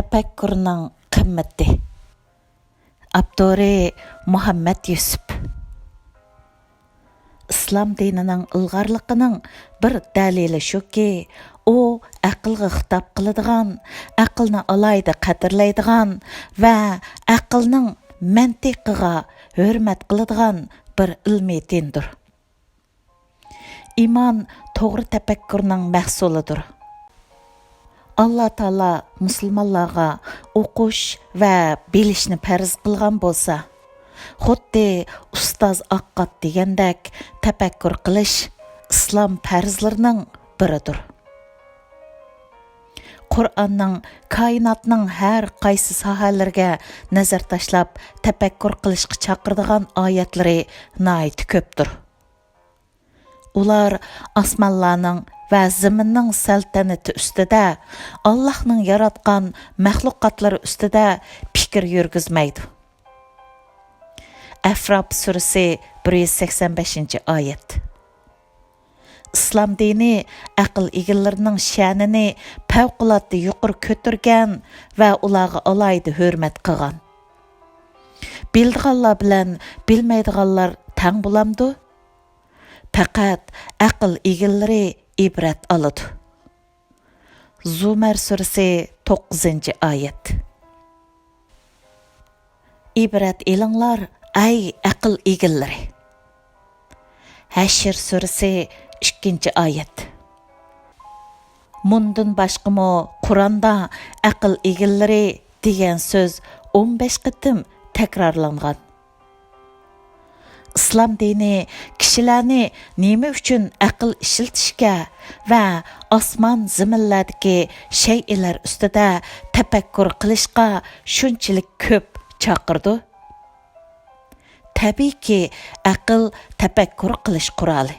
Tepekkurning Qimmiti Aptori Muhammad Yusuf. İslam dinining ilg'orligining bir dalili shuki, u aqlga xitob qiladigan, aqlni alayda qadrlaydigan va aqlning mantiqiga hurmat qiladigan bir ilmiy dindir. İman to'g'ri tafakkurning mahsulidir. Allah Taala musulmonlarga o'qish va bilishni farz qilgan bo'lsa, xuddi ustoz oqqat degandek tafakkur qilish islom farzlarining biridir. Qur'onning koinotning har qaysi sohalarga nazar tashlab tafakkur qilishga chaqiradigan oyatlari nihoyat ko'pdir. Ular osmonlarning va zaminning saltanati ustida, Allohning yaratgan maxluqotlari ustida fikr yurgizmaydi. Afrob surasi 185-oyat. İslam dini aql egillərinin şanini favqulodda yuqori ko'targan va ularga alayda hurmat qilgan. Bildiganlar bilan bilmaydiganlar tang bo'lamdi. Faqat aql egillari ibrat oladi. Zumar surasi 9-oyat. İbrat elinglar ay aql egillari. Hashr surasi 2-oyat. Mundan boshqami Qur'onda aql egillari degan so'z 15 qitim takrorlangan. İslam dini kishilarni nima uchun aql ishlatishga va osmon zaminlardagi shaylar ustida tafakkur qilishga shunchalik ko'p chaqirdi? Tabiiyki, aql tafakkur qilish quroli.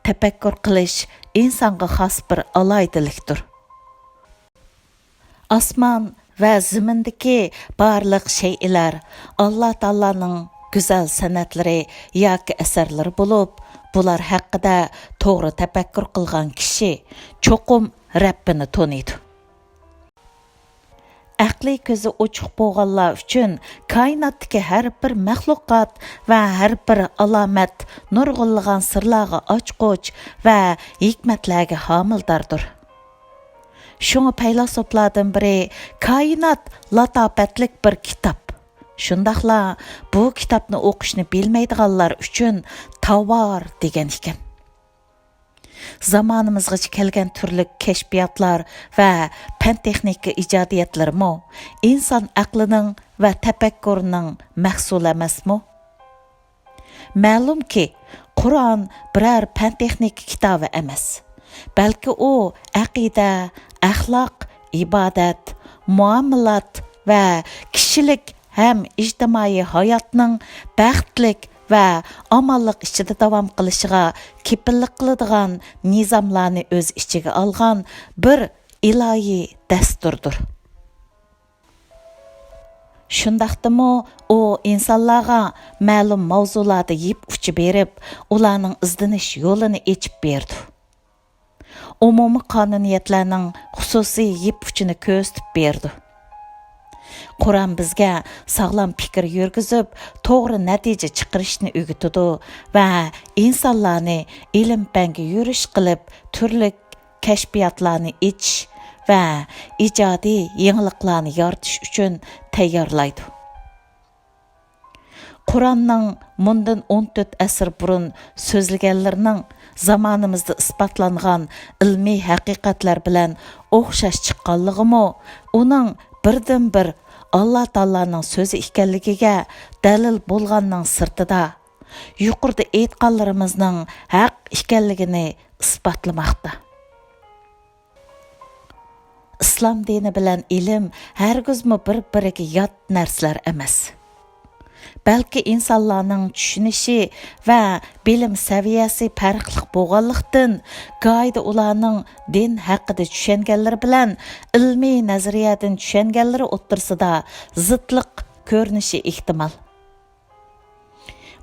Tafakkur qilish insonga xos bir alaydilikdir. Osmon va zamindagi barliq shaylar Alloh taolaning go'zal sanatlari yoki asarlari bo'lib, bular haqida to'g'ri tafakkur qilgan kishi cho'qim Rabbini taniydi. Aqli ko'zi ochiq bo'lganlar uchun koinotdagi har bir maxluqot va har bir alomat nurg'unlagan sirlarga ochqoch va hikmatlarga homildardir. Shunga faylasuflardan biri koinot latofatlik bir kitob. Shundaqla bu kitobni o'qishni bilmaydiganlar uchun tovar degan ekan. Zamonimizga kelgan turli kashfiyotlar va fan texnika ijodiyatlarmi inson aqlining va tafakkurining mahsuli emasmi? Ma'lumki, Qur'on biror fan texnika kitobi emas, balki u aqida, axloq, ibodat, muomalat va kishilik ham ijtimoiy hayotning baxtlik va omonlik ichida davom qilishiga kepillik qiladigan nizomlarni o'z ichiga olgan bir ilohiy dasturdir. Shundaqdimi u insonlarga ma'lum mavzularda yeb uchib berib, ularning izdinish yo'lini ochib berdi. Umumiy qonuniyatlarning xususiy yeb uchini ko'rsatib berdi. Qur'on bizga sog'lom fikr yurgizib, to'g'ri natija chiqarishni o'rgatadi va insonlarni ilm-fanga yurish qilib, turli kashfiyotlarni ichish va ijodiy yangiliklarni yoritish uchun tayyorlaydi. Qur'onning mundan 14 asr burun so'zlaganlarining zamonimizda isbotlangan ilmiy haqiqatlar bilan o'xshash chiqqanligimi, uning birdan bir Allah Taalaning so'zi ekanligiga dalil bo'lganning sirtida yuqorida aytganlarimizning haq ekanligini isbotlamoqda. Islom dini bilan ilm hargizmi bir-biriga yot narsalar emas. Balki insonlarning tushunishi va bilim saviyasi farqli bo'lganlikdan, qoida ularning din haqida tushunganlari bilan ilmiy nazariyadan tushunganlari o'rtasida zidlik ko'rinishi ehtimol.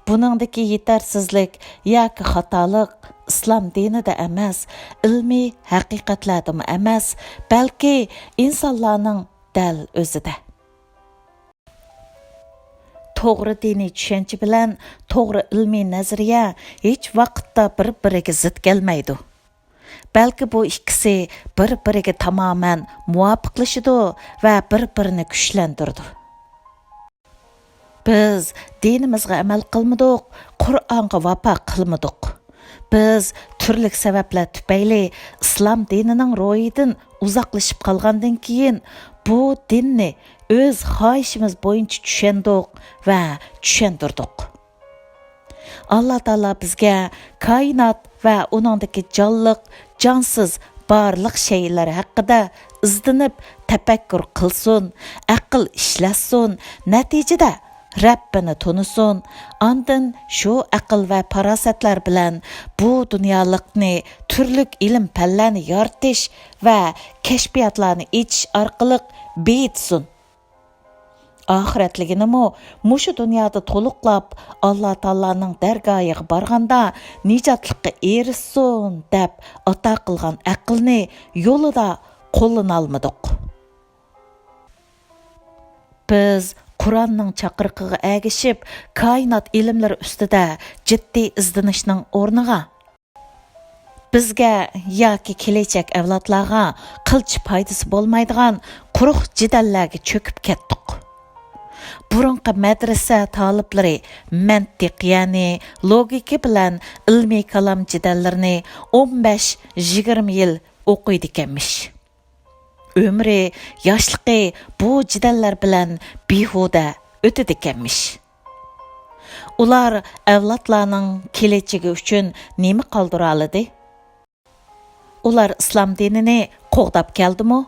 Buningdagi yetarsizlik yoki xatolik islom dinida emas, ilmiy haqiqatlardami emas, balki insonlarning dal o'zida. To'g'ri diniy tushuncha bilan to'g'ri ilmiy nazariya hech vaqtda bir-biriga zid kelmaydi. Balki bu ikkisi bir-biriga tamoman muvofiqlashadi va bir-birini kuchlantirdi. Biz dinimizga amal qilmadik, Qur'onga vafo qilmadik. Biz turli sabablar tufayli islom dinining ro'yidan uzoqlashib qolgandan keyin bu dinni o'z xohishimiz bo'yicha tushundik va tushuntirdik. Alloh taolo bizga koinot va uningdagi jonliq, jonsiz barliq shaylar haqida izlanib tafakkur qilsin, aql ishlasin, natijada Rabbini tunisin, ondan shu aql va farosatlar bilan bu dunyolikni turli ilm fanlarni yoritish va kashfiyotlarni etish orqali betsin. Oxiratliginimi mushu dunyoda to'liqlab Alloh taolaning dargohiga borganda nijotlikqa erishsin deb ato qilgan aqlni yo'lida qo'llana olmadik. Biz Qur'onning chaqiriqiga ergishib, koinot ilmlari ustida jiddiy izlanishning o'rniga bizga yoki kelajak avlodlarga qilch foydasi bo'lmaydigan quruq jidallarga cho'kib ketdik. Burunqi madrasa toliblari mantiq, ya'ni logika bilan ilmiy kalam jidallarini 15-20 yil o'qiydi ekanmish. Ömrü, yoshliqi bu jidallar bilan behuda o'tadi ekanmish. Ular avlodlarning kelajagi uchun nima qoldira oladi? Ular islom dinini qo'g'dab keldimi?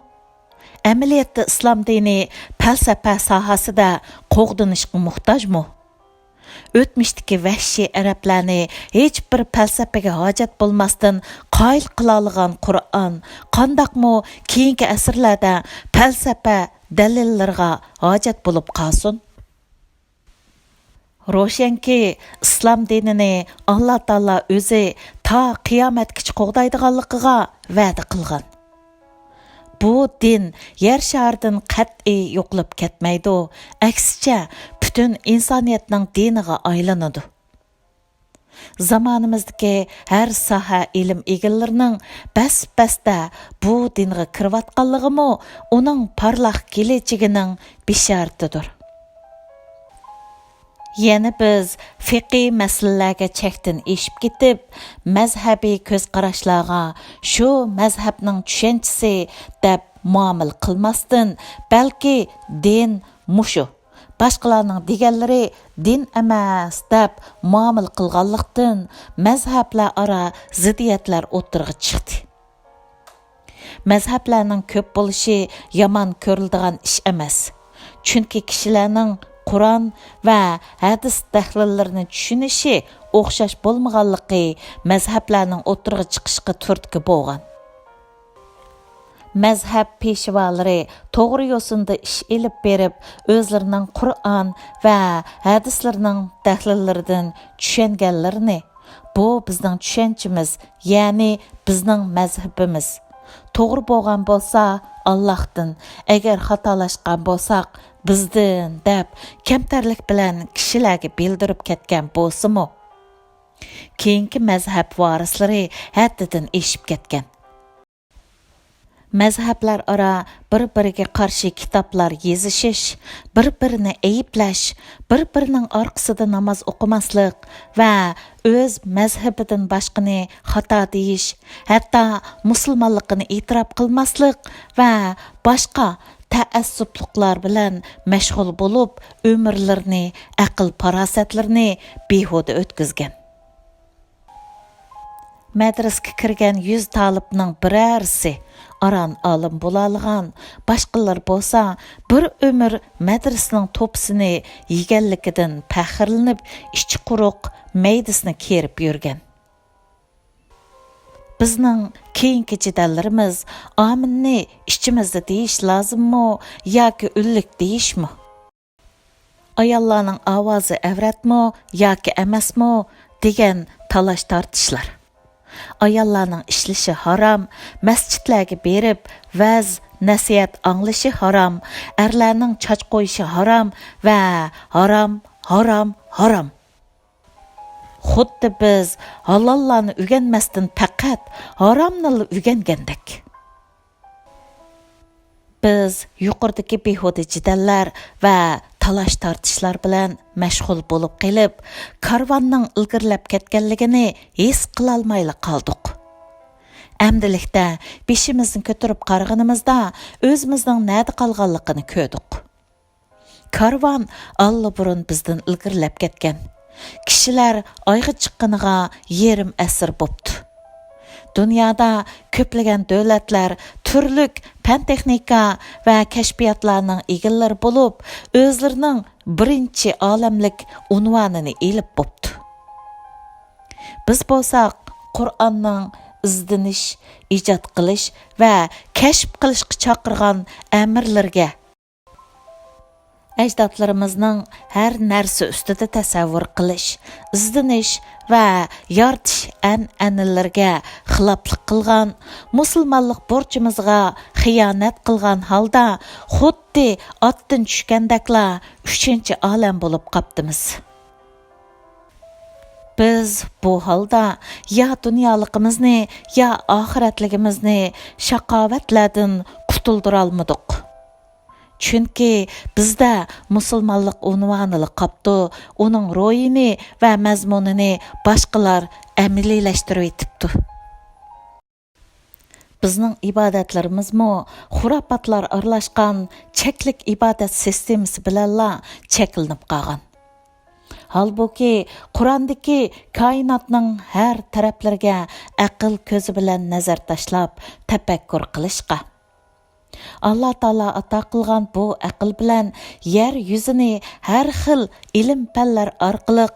Amaliyotda islom dini falsafa sohasida qo'g'dinishga muhtojmi? O'tmishdagi vahshiy arablarni hech bir falsafaga hojat bo'lmasdan qoyil qila olgan Qur'on qandoqmi keyingi asrlarda falsafa dalillarga hojat bo'lib qolsin? Ro'shanki islom dinini Alloh taolo o'zi to qiyomatgacha qo'g'daydiganligiga va'da qilgan. Bu din yer sharidan qat'iy yo'qlab ketmaydi, aksicha butun insoniyatning diniga aylanadi. Zamonimizdagi har soha ilm egallarining bas-basda bu dinga kirayotganligimi uning parlaq kelajagining bisharatidir. Yana biz fiqiy masalalarga chekdan eshib ketib, mazhabiy ko'z qarashlarga shu mazhabning tushunchasi deb muomil qilmasdan, balki din mushu, boshqalarning deganlari din emas deb muomil qilganlikdan mazhablar aro ziddiyatlar o'tirg'i chiqdi. Mazhablarning ko'p bo'lishi yomon ko'riladigan ish emas. Chunki kishilarning Qur'on va hadis tahlillarini tushunishi o'xshash bo'lmaganligi mazhablarning o'tirg'i chiqishga turtki bo'lgan. Mazhab peshvolari to'g'ri yo'sinda ish elib berib, o'zlarining Qur'on va hadislarining tahlillaridan tushunganlarini, bu bizning tushunchimiz, ya'ni bizning mazhabimiz. To'g'ri bo'lgan bo'lsa Allohdan, agar xatolashgan bo'lsak bizdan deb kamtarlik bilan kishilarga bildirib ketgan bo'lsa-mu, keyingi mazhab varislari haddidan eshib ketgan. Mazhablar aro bir-biriga qarshi kitoblar yezishish, bir-birini ayiblash, bir-birining orqasida namoz o'qimaslik va o'z mazhabidan boshqani xato deyish, hatto musulmonligini e'tirof qilmaslik va boshqa taassubliklar bilan mashg'ul bo'lib, umrlarini, aql farosatlarini behuda o'tkazgan. Madrasaga kirgan 100 talibning birarisi aran olim bo'lalgan, boshqalar bo'lsa bir umr madrasaning to'pisini yeganligidan faxrlanib, ichi quruq maydasini kerib yurgan. Bizning keyingi jidallarimiz aminni ichimizda deyish lozimmi yoki ullik deyishmi? Ayollarning ovozi avratmi yoki emasmi degan talash tortishlar. Ayollarning ishlashi harom, masjidlarga berib vaz nasihat anglashi harom, erlarning choch qo'yishi harom va harom. Xuddi biz halollarni o'rganmasdan faqat haromni o'rgangandek. Biz yuqoridagi behuda jidallar va talash tortishlar bilan mashg'ul bo'lib qilib, karvonning ilgirlab ketganligini his qila olmay qoldik. Әмділікті бешіміздің көтіріп қарғынымызда өзіміздің нәді қалғанлығын көдік. Карван аллы бұрын біздің ілгірләп кеткен. Кішілер айғы чыққыныға ерім әсір бопты. Dünyada көплеген дөләтлер түрлік пән техника və kəşfiyyatlarının egilləri болып, özlərinin birinci aləmlik unvanını elib boptu. Biz bolsaq, Qur'anның izdinish, ijod qilish va kashf qilishga chaqirgan amirlarga ajdodlarimizning har narsa ustida tasavvur qilish, izdinish va yoritish an'analarga xiloflik qilgan, musulmonlik burchimizga xiyonat qilgan holda xuddi otdan tushgandakla 3-chi olam bo'lib qopdimiz. Biz bu holda ya dunyoligimizni ya oxiratligimizni shaqovatlardan qutuldira olmadik. Chunki bizda musulmonlik unvonini qopdi, uning ro'yini va mazmunini boshqalar amaliylashtirib etibdi. Bizning ibodatlarimizmi xurofotlar aralashgan cheklik ibodat sistemasi bilanla cheklanib qolgan. Halbuki Qur'ondagi koinotning har taraflariga aql ko'zi bilan nazar tashlab tafakkur qilishqa. Allah Taala ato qilgan bu aql bilan yer yuzini har xil ilm fanlar orqali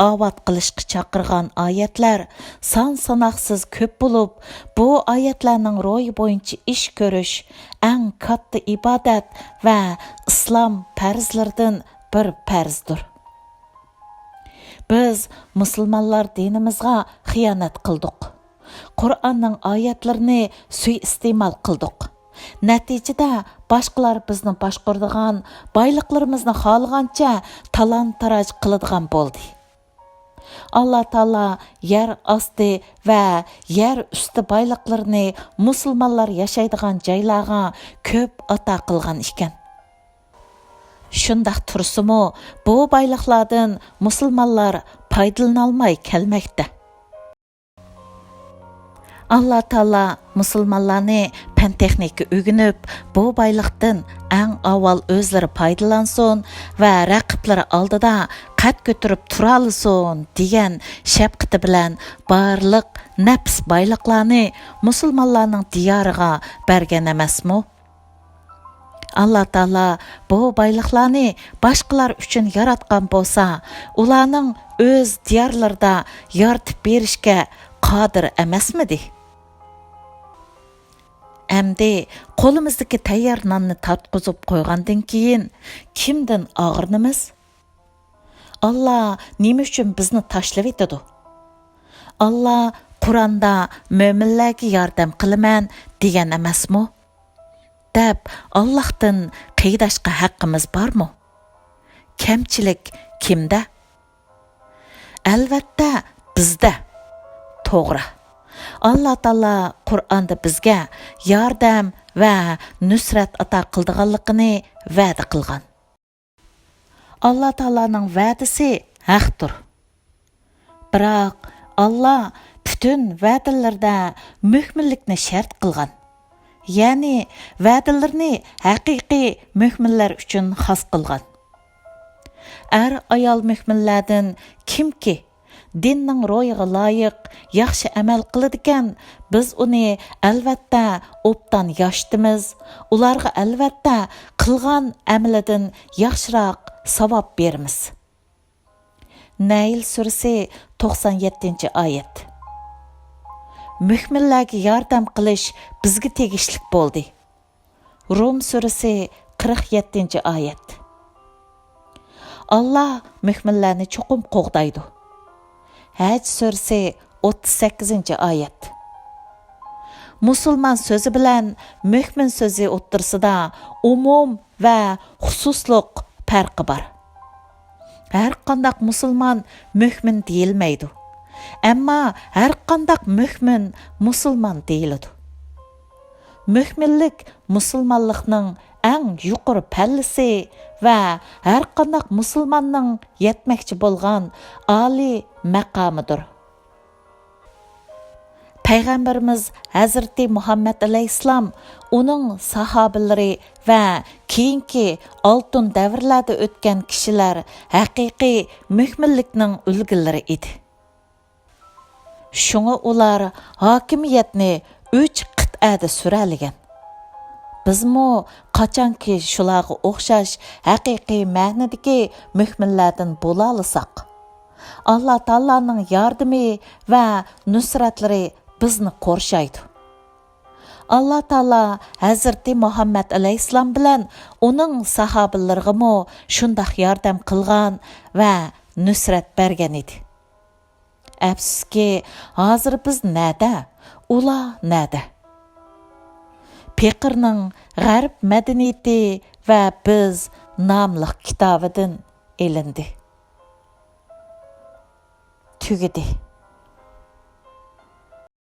obod qilishga chaqirgan oyatlar son-sanoqsiz ko'p bo'lib, bu oyatlarning ro'yi bo'yicha ish ko'rish eng katta ibodat va islom farzlaridan bir farzdir. Biz musulmonlar dinimizga xiyonat qildik. Qur'onning oyatlarini suiiste'mol qildik. Natijada boshqalar bizni boshqaradigan, boyliqlarimizni xohlagancha talon-taroj qiladigan bo'ldi. Allah Taala yer osti va yer usti boyliqlarini musulmonlar yashaydigan joylarga ko'p ato qilgan ekan. Shundaq tursumu, bu boyliqlardan musulmonlar foydalana olmay kelmoqda. Allah Taala musulmonlarni pen texnika o'rganib, bu boyliqdan eng avval o'zlari foydalansin va raqiblari oldida qad ko'tarib tura olsin degan shafqati bilan barliq nafs boyliqlarni musulmonlarning diyoriga bergan emasmi? Allah Taala bu boyliqlarni boshqalar uchun yaratgan bo'lsa, ularning o'z diyorlarida yoritib berishga qodir emasmidi? Әмді қолымыздaki tayyor nonni tartqizib qo'ygandan keyin kimdan og'irnimiz? Allah nima uchun bizni tashlab etadi? Allah Qur'onda mo'minlarga yordam qilaman degan emasmi? Deb Allohdan qiydashga haqqimiz bormi? Kamchilik kimda? Albatta bizda. To'g'ri. Allah Taala Qur'onda bizga yordam va nusrat ato qildiganligini va'da qilgan. Allah Taolaning va'dasi haqdir. Biroq Allah butun va'dalarda mu'minlikni shart qilgan. Ya'ni va'dalarni haqiqiy mu'minlar uchun xos qilgan. Ayol mu'minlardan kimki dinning ro'yiga loyiq yaxshi amal qiladigan, biz uni albatta obdan yoshitimiz, ularga albatta qilgan amalidan yaxshiroq savob beramiz. Nayl surasi 97-oyat. Mu'minlarga yordam qilish bizga tegishlik bo'ldi. Rum surasi 47-oyat. Allah mu'minlarni cho'qim qo'g'daydi. Haj surasi 38 oyat. Musulmon so'zi bilan mu'min so'zi o'ttirsida umum va xususliq farqi bor. Har qandaq musulmon mu'min deyilmaydi. Ammo har qandaq mu'min musulmon deyiladi. Mu'minlik musulmonlikning eng yuqori pallisi va har qandaq musulmonning yetmoqchi bo'lgan oliy maqomidir. Peygamberimiz Hazreti Muhammad aleyhisselam, onun sahabilleri ve keyinki altın davrlarda ötken kişiler haqiqiy mühminlikning ulgilari idi. Şuna ular hakimiyetni 3 qit'ada sürəligen. Bizmi qachonki shularga o'xshash haqiqiy ma'nodagi mühminlardan bo'la olsak, Allah Taoloning yordami va nusratlari bizni qo'rshaydi. Allah Taolo Hazreti Muhammad aleyhisselam bilan uning sahobalariga shunday yordam qilgan va nusrat bergan edi. Afsuski, hozir biz nada, ular nada? Tepekkurning G'arb madaniyati va biz nomli kitobidan elindi. Tugidi.